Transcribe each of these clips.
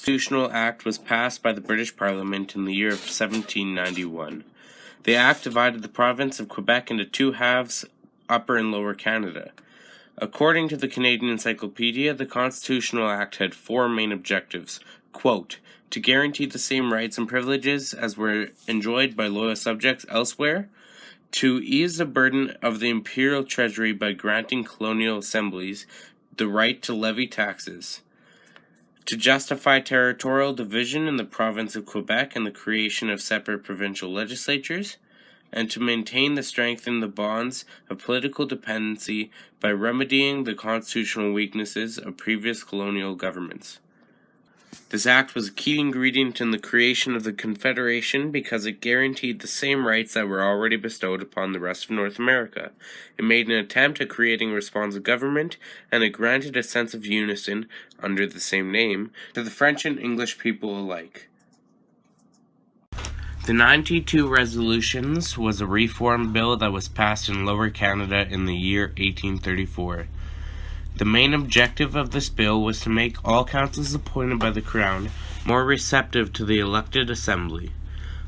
Constitutional Act was passed by the British Parliament in the year of 1791. The Act divided the province of Quebec into two halves, Upper and Lower Canada. According to the Canadian Encyclopedia, the Constitutional Act had four main objectives. Quote, to guarantee the same rights and privileges as were enjoyed by loyal subjects elsewhere, to ease the burden of the imperial treasury by granting colonial assemblies the right to levy taxes, to justify territorial division in the province of Quebec and the creation of separate provincial legislatures, and to maintain the strength in the bonds of political dependency by remedying the constitutional weaknesses of previous colonial governments. This act was a key ingredient in the creation of the Confederation because it guaranteed the same rights that were already bestowed upon the rest of North America. It made an attempt at creating a responsive government, and it granted a sense of unison, under the same name, to the French and English people alike. The 92 Resolutions was a reform bill that was passed in Lower Canada in the year 1834. The main objective of this bill was to make all councils appointed by the Crown more receptive to the elected assembly.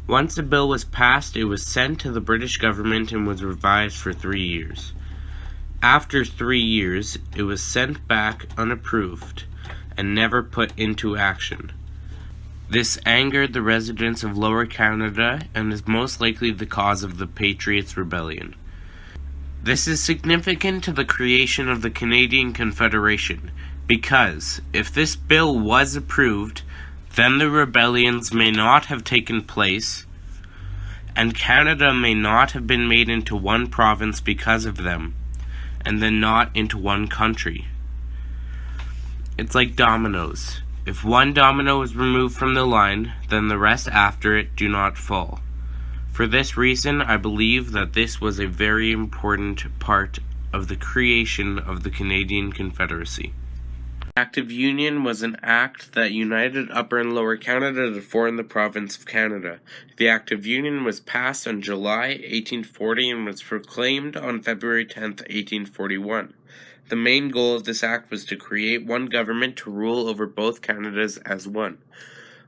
Once the bill was passed, it was sent to the British government and was revised for 3 years. After 3 years, it was sent back unapproved and never put into action. This angered the residents of Lower Canada and is most likely the cause of the Patriots' Rebellion. This is significant to the creation of the Canadian Confederation, because if this bill was approved, then the rebellions may not have taken place, and Canada may not have been made into one province because of them, and then not into one country. It's like dominoes. If one domino is removed from the line, then the rest after it do not fall. For this reason, I believe that this was a very important part of the creation of the Canadian Confederacy. The Act of Union was an act that united Upper and Lower Canada to form the province of Canada. The Act of Union was passed on July 1840 and was proclaimed on February 10, 1841. The main goal of this act was to create one government to rule over both Canadas as one.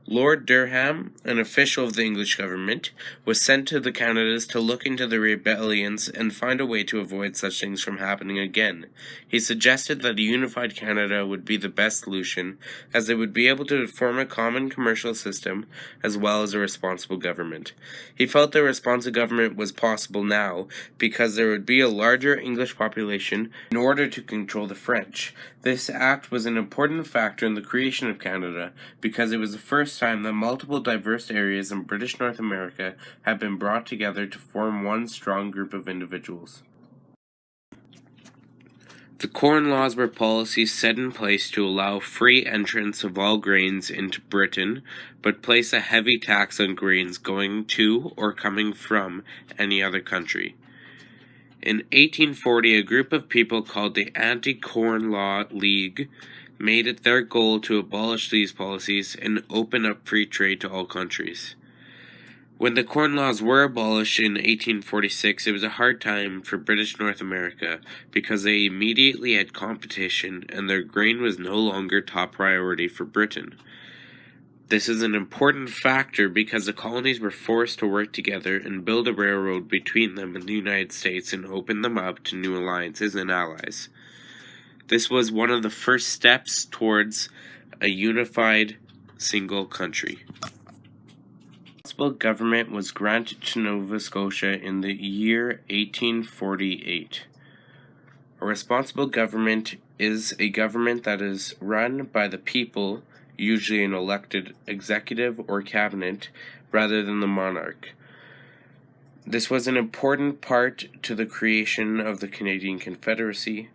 Lord Durham, an official of the English government, was sent to the Canadas to look into the rebellions and find a way to avoid such things from happening again. He suggested that a unified Canada would be the best solution, as they would be able to form a common commercial system as well as a responsible government. He felt that a responsive government was possible now because there would be a larger English population in order to control the French. This act was an important factor in the creation of Canada because it was the first time that multiple diverse areas in British North America had been brought together to form one strong group of individuals. The Corn Laws were policies set in place to allow free entrance of all grains into Britain, but place a heavy tax on grains going to or coming from any other country. In 1840, a group of people called the Anti-Corn Law League made it their goal to abolish these policies and open up free trade to all countries. When the Corn Laws were abolished in 1846, it was a hard time for British North America because they immediately had competition and their grain was no longer top priority for Britain. This is an important factor because the colonies were forced to work together and build a railroad between them and the United States and open them up to new alliances and allies. This was one of the first steps towards a unified single country. Responsible government was granted to Nova Scotia in the year 1848. A responsible government is a government that is run by the people, usually an elected executive or cabinet, rather than the monarch. This was an important part to the creation of the Canadian Confederacy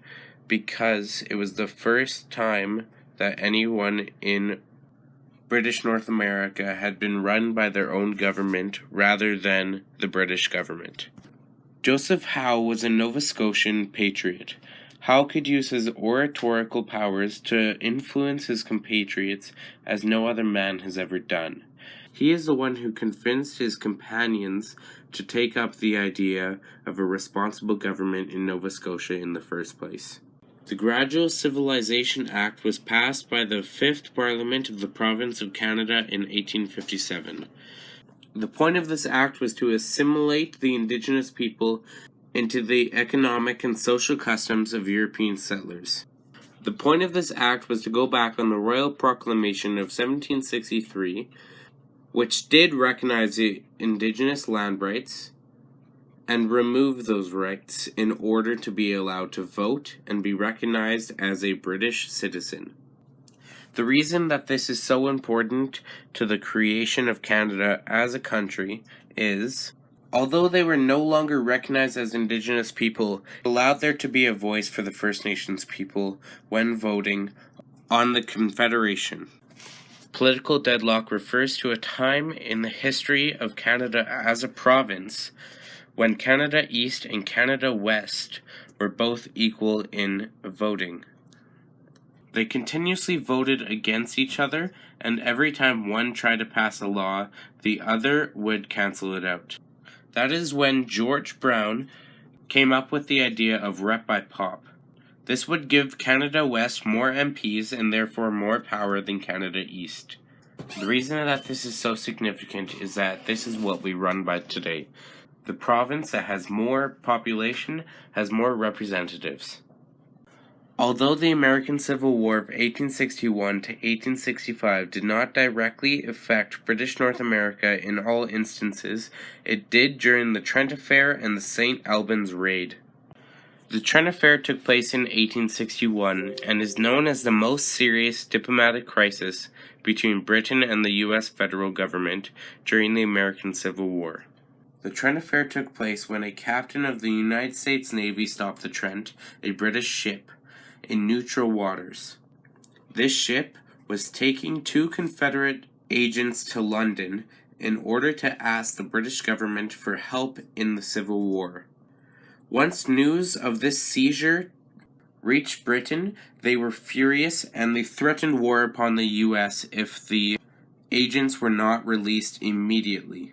because it was the first time that anyone in British North America had been run by their own government rather than the British government. Joseph Howe was a Nova Scotian patriot. Howe could use his oratorical powers to influence his compatriots as no other man has ever done. He is the one who convinced his companions to take up the idea of a responsible government in Nova Scotia in the first place. The Gradual Civilization Act was passed by the 5th Parliament of the Province of Canada in 1857. The point of this act was to assimilate the Indigenous people into the economic and social customs of European settlers. The point of this act was to go back on the Royal Proclamation of 1763, which did recognize the Indigenous land rights, and remove those rights in order to be allowed to vote and be recognized as a British citizen. The reason that this is so important to the creation of Canada as a country is, although they were no longer recognized as Indigenous people, it allowed there to be a voice for the First Nations people when voting on the Confederation. Political deadlock refers to a time in the history of Canada as a province when Canada East and Canada West were both equal in voting. They continuously voted against each other, and every time one tried to pass a law, the other would cancel it out. That is when George Brown came up with the idea of rep by pop. This would give Canada West more MPs and therefore more power than Canada East. The reason that this is so significant is that this is what we run by today. The province that has more population has more representatives. Although the American Civil War of 1861 to 1865 did not directly affect British North America in all instances, it did during the Trent Affair and the St. Albans Raid. The Trent Affair took place in 1861 and is known as the most serious diplomatic crisis between Britain and the U.S. federal government during the American Civil War. The Trent Affair took place when a captain of the United States Navy stopped the Trent, a British ship, in neutral waters. This ship was taking 2 Confederate agents to London in order to ask the British government for help in the Civil War. Once news of this seizure reached Britain, they were furious and they threatened war upon the U.S. if the agents were not released immediately.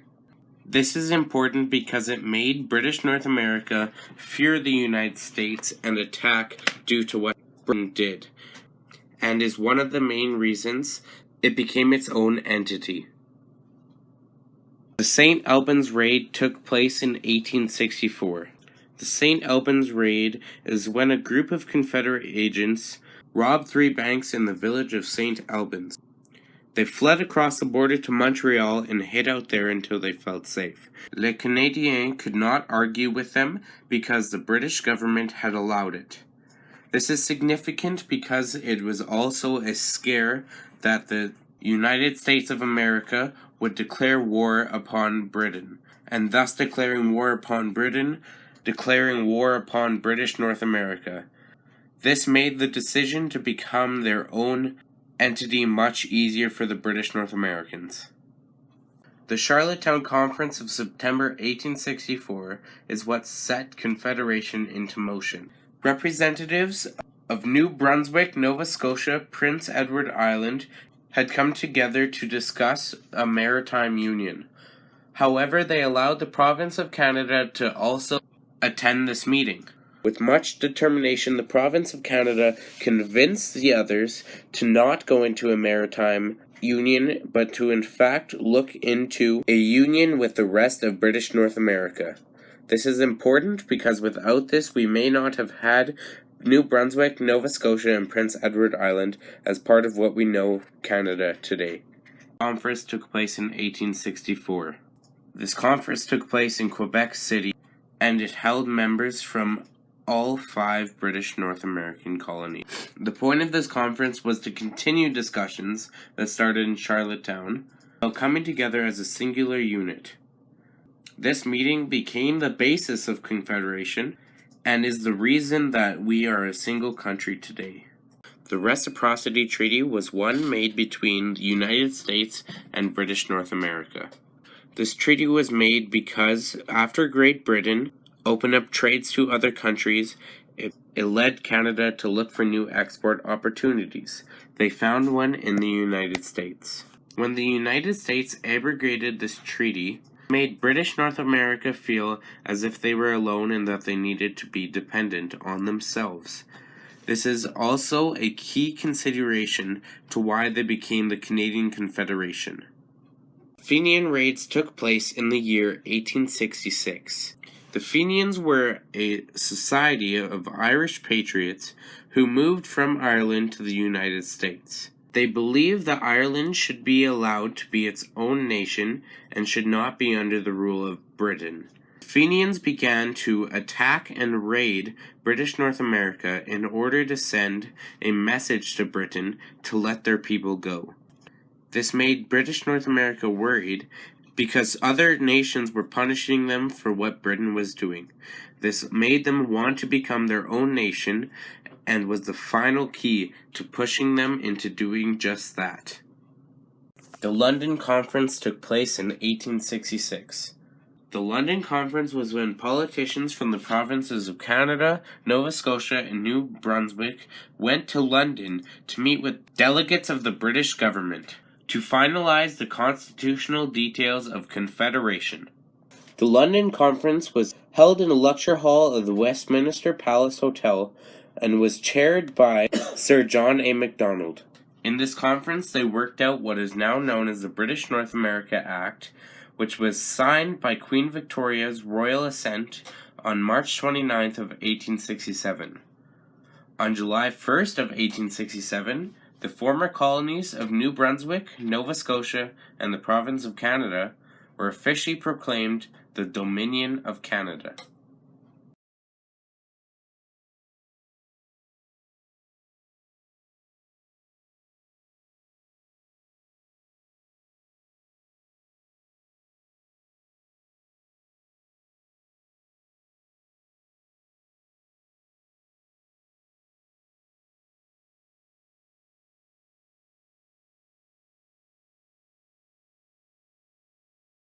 This is important because it made British North America fear the United States and attack due to what Britain did, and is one of the main reasons it became its own entity. The St. Albans Raid took place in 1864. The St. Albans Raid is when a group of Confederate agents robbed 3 banks in the village of St. Albans. They fled across the border to Montreal and hid out there until they felt safe. Les Canadiens could not argue with them because the British government had allowed it. This is significant because it was also a scare that the United States of America would declare war upon Britain, and thus declaring war upon Britain, declaring war upon British North America. This made the decision to become their own entity much easier for the British North Americans. The Charlottetown Conference of September 1864 is what set Confederation into motion. Representatives of New Brunswick, Nova Scotia, Prince Edward Island had come together to discuss a maritime union. However, they allowed the province of Canada to also attend this meeting. With much determination, the province of Canada convinced the others to not go into a maritime union, but to in fact look into a union with the rest of British North America. This is important because without this we may not have had New Brunswick, Nova Scotia, and Prince Edward Island as part of what we know Canada today. The conference took place in 1864. This conference took place in Quebec City, and it held members from all 5 British North American colonies. The point of this conference was to continue discussions that started in Charlottetown while coming together as a singular unit. This meeting became the basis of Confederation and is the reason that we are a single country today. The Reciprocity Treaty was one made between the United States and British North America. This treaty was made because after Great Britain opened up trades to other countries, it led Canada to look for new export opportunities. They found one in the United States. When the United States abrogated this treaty, it made British North America feel as if they were alone and that they needed to be dependent on themselves. This is also a key consideration to why they became the Canadian Confederation. Fenian raids took place in the year 1866. The Fenians were a society of Irish patriots who moved from Ireland to the United States. They believed that Ireland should be allowed to be its own nation and should not be under the rule of Britain. Fenians began to attack and raid British North America in order to send a message to Britain to let their people go. This made British North America worried because other nations were punishing them for what Britain was doing. This made them want to become their own nation and was the final key to pushing them into doing just that. The London Conference took place in 1866. The London Conference was when politicians from the provinces of Canada, Nova Scotia, and New Brunswick went to London to meet with delegates of the British government to finalize the constitutional details of Confederation. The London Conference was held in a lecture hall of the Westminster Palace Hotel and was chaired by Sir John A. Macdonald. In this conference, they worked out what is now known as the British North America Act, which was signed by Queen Victoria's royal assent on March 29th of 1867. On July 1st of 1867, the former colonies of New Brunswick, Nova Scotia, and the province of Canada were officially proclaimed the Dominion of Canada.